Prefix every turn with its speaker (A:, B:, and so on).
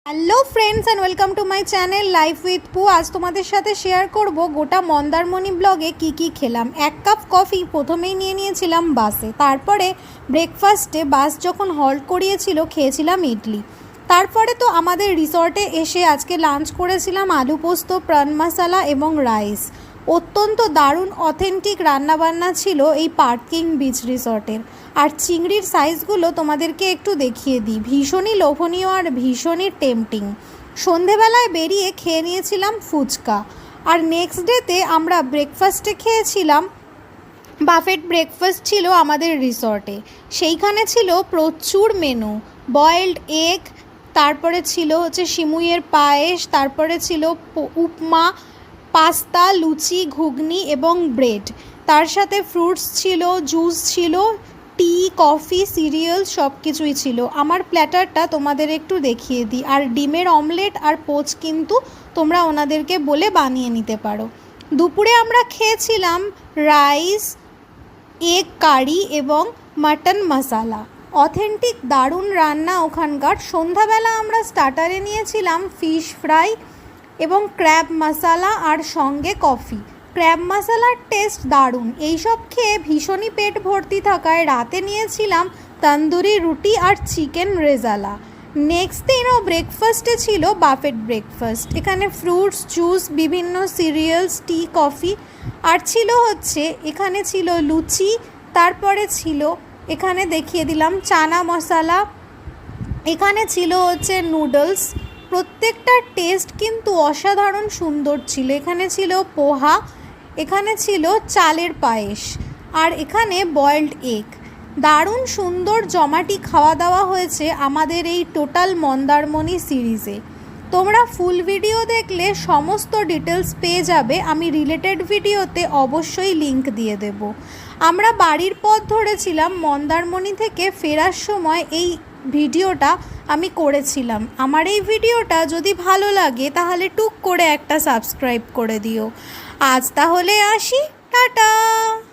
A: Hello friends and welcome to my channel life with পু। আজ তোমাদের সাথে শেয়ার করব গোটা মন্দারমণি ব্লগে কি খেলাম। 1 কাপ কফি প্রথমেই নিয়েছিলাম বাসে, তারপরে ব্রেকফাস্টে বাস যখন হল্ট করিয়েছিল খেয়েছিলাম ইডলি। তারপরে তো আমাদের রিসর্টে এসে আজকে লাঞ্চ করেছিলাম আলু পোস্ত, প্রাণ মশালা এবং রাইস। অত্যন্ত দারুণ অথেন্টিক রান্নাবান্না ছিল এই পার্কিং বিচ রিসর্টের। আর চিংড়ির সাইজগুলো তোমাদেরকে একটু দেখিয়ে দিই, ভীষণই লোভনীয় আর ভীষণই টেম্পটিং। সন্ধেবেলায় বেরিয়ে খেয়ে নিয়েছিলাম ফুচকা। আর নেক্সট ডেতে আমরা ব্রেকফাস্টে খেয়েছিলাম, বাফেট ব্রেকফাস্ট ছিল আমাদের রিসর্টে। সেইখানে ছিল প্রচুর মেনু, বয়েলড এগ, তারপরে ছিল সিমুইয়ের পায়েস, তারপরে ছিল উপমা, পাস্তা, লুচি, ঘুগনি এবং ব্রেড। তার সাথে ফ্রুটস ছিল, জুস ছিল, টি, কফি, সিরিয়াল সব কিছুই ছিল। আমার প্ল্যাটারটা তোমাদের একটু দেখিয়ে দিই। আর ডিমের অমলেট আর পোচ কিন্তু তোমরা ওনাদেরকে বলে বানিয়ে নিতে পারো। দুপুরে আমরা খেয়েছিলাম রাইস, এগ কারি এবং মাটন মশালা। অথেন্টিক দারুণ রান্না ওখানকার। সন্ধ্যাবেলা আমরা স্টার্টারে নিয়েছিলাম ফিশ ফ্রাই এবং ক্র্যাব মশালা আর সঙ্গে কফি। ক্র্যাব মশালার টেস্ট দারুণ। এইসব খেয়ে ভীষণই পেট ভর্তি থাকায় রাতে নিয়েছিলাম তন্দুরি রুটি আর চিকেন রেজালা। নেক্সট দিনও ব্রেকফাস্টে ছিল বাফেট ব্রেকফাস্ট। এখানে ফ্রুটস, জুস, বিভিন্ন সিরিয়ালস, টি, কফি। আর ছিল এখানে ছিল লুচি, তারপরে ছিল এখানে দেখিয়ে দিলাম চানা মশালা, এখানে ছিল নুডলস। প্রত্যেকটার টেস্ট কিন্তু অসাধারণ সুন্দর ছিল। এখানে ছিল পোহা, এখানে ছিল চালের পায়েস, আর এখানে বয়েলড এগ। দারুণ সুন্দর জমাটি খাওয়া দাওয়া হয়েছে আমাদের এই টোটাল মন্দারমণি সিরিজে। তোমরা ফুল ভিডিও দেখলে সমস্ত ডিটেলস পেয়ে যাবে। আমি রিলেটেড ভিডিওতে অবশ্যই লিংক দিয়ে দেব। আমরা বাড়ির পথ ধরেছিলাম, মন্দারমণি থেকে ফেরার সময় এই ভিডিওটা আমি করেছিলাম। আমার এই ভিডিওটা যদি ভালো লাগে তাহলে টুক করে একটা সাবস্ক্রাইব করে দিও। আজ তাহলে আসি, টাটা।